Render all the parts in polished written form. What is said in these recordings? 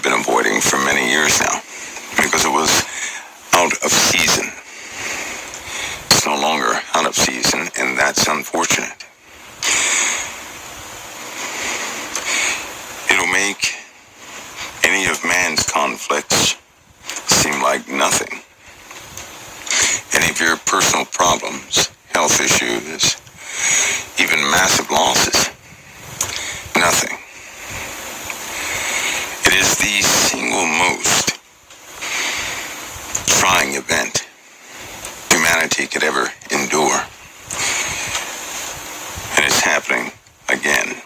been avoiding for many years now because it was out of season. It's no longer out of season, and that's unfortunate. It'll make any of man's conflicts seem like nothing. Any of your personal problems, health issues, even massive losses, nothing. It is the single most trying event humanity could ever endure. And it's happening again.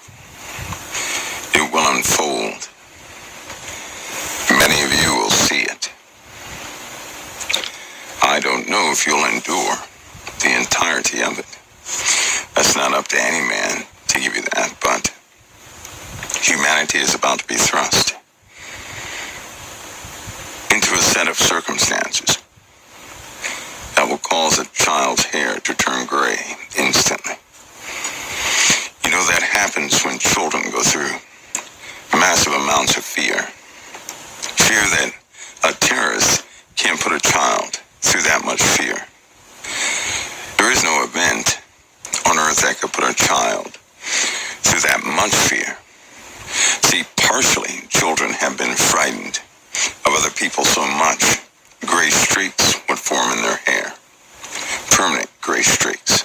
It will unfold. Many of you will see it. I don't know if you'll endure the entirety of it. That's not up to any man to give you that, but humanity is about to be thrust into a set of circumstances that will cause a child's hair to turn gray instantly. You know, that happens when children go through massive amounts of fear. Fear that a terrorist can't put a child through that much fear. There is no event on earth that could put a child through that much fear. See, partially, children have been frightened of other people so much, gray streaks would form in their hair. Permanent gray streaks.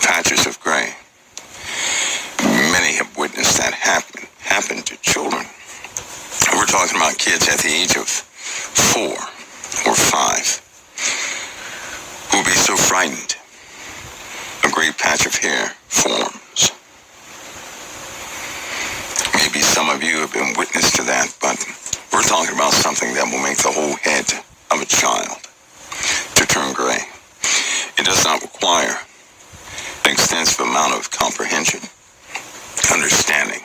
Patches of gray. Many have witnessed that happen to children. And we're talking about kids at the age of 4 or 5 who will be so frightened a gray patch of hair forms. Maybe some of you have been witness to that, but we're talking about something that will make the whole head of a child to turn gray. It does not require an extensive amount of comprehension, understanding,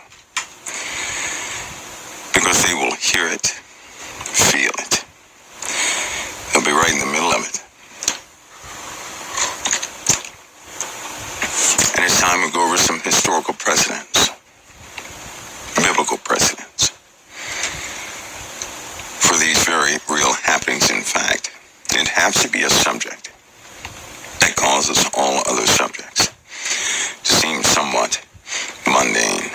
because they will hear it, feel it. They'll be right in the middle of it. And it's time we go over some historical precedents, biblical precedents, for these very real happenings. In fact, it has to be a subject that causes all other subjects to seem somewhat mundane.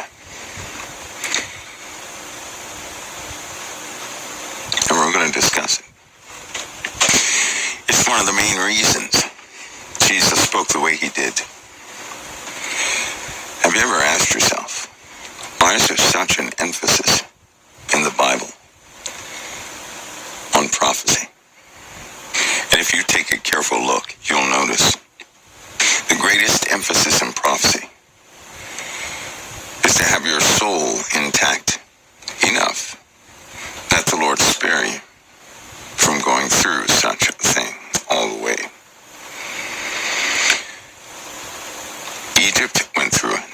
And we're going to discuss it. It's one of the main reasons Jesus spoke the way he did. Have you ever asked yourself, why is there such an emphasis in the Bible on prophecy? And if you take a careful look, you'll notice the greatest emphasis in prophecy is to have your soul intact enough that the Lord spare you from going through such a thing all the way. Egypt went through it.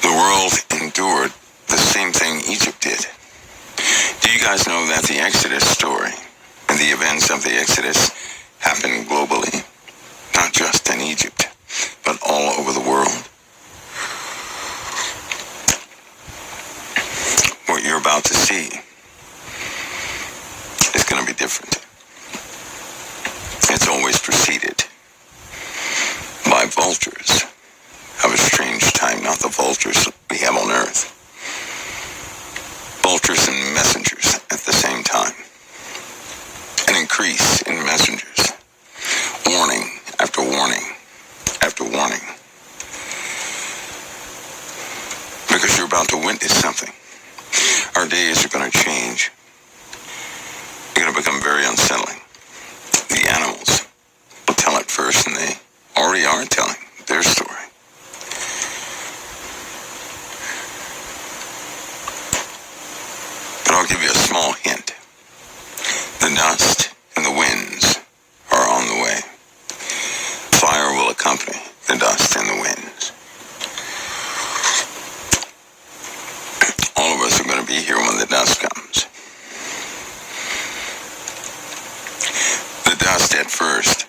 The world endured the same thing Egypt did. Do you guys know that the Exodus story and the events of the Exodus happened globally? Not just in Egypt, but all over the world. What you're about to see is going to be different. It's always preceded by vultures of a strange time, not the vultures we have on earth. Vultures and messengers at the same time. An increase in messengers. Warning after warning after warning. Because you're about to witness something. Our days are going to change. They're going to become very unsettling. The animals will tell it first, and they already are telling their story. But I'll give you a small hint. The dust and the winds are on the way. Fire will accompany the dust and the winds. All of us are going to be here when the dust comes. The dust at first,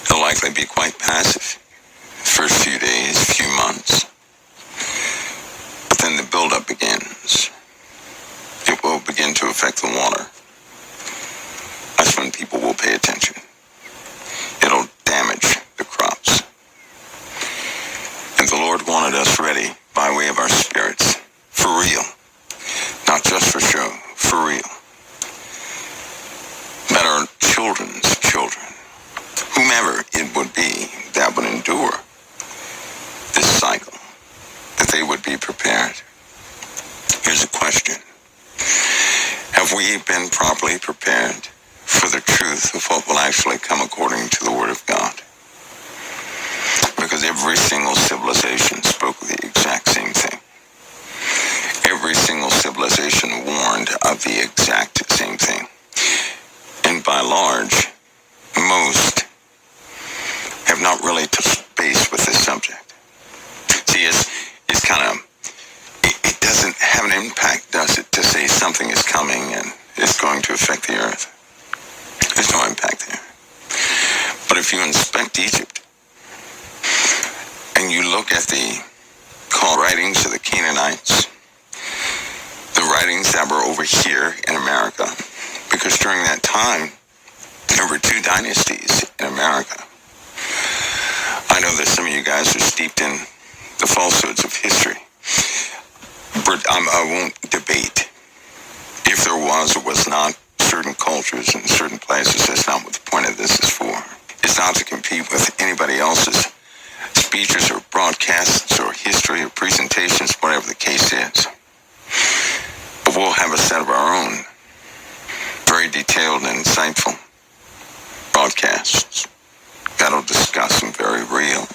they'll likely be quite passive. First few days, few months. Lord wanted us ready by way of our spirits, for real, not just for show, for real. That our children's children, whomever it would be that would endure this cycle, that they would be prepared. Here's a question. Have we been properly prepared for the truth of what will actually come according to the Word of God? Because every single civilization spoke the exact same thing. Every single civilization warned of the exact same thing. And by and large, most have not really touched base with this subject. See, it's kind of, it doesn't have an impact, does it, to say something is coming and it's going to affect the earth. There's no impact there. But if you inspect Egypt and you look at the writings of the Canaanites, the writings that were over here in America, because during that time, there were two dynasties in America. I know that some of you guys are steeped in the falsehoods of history, but I won't debate if there was or was not certain cultures in certain places. That's not what the point of this is for. It's not to compete with anybody else's speeches or broadcasts or history or presentations, whatever the case is. But we'll have a set of our own, very detailed and insightful broadcasts that'll discuss some very real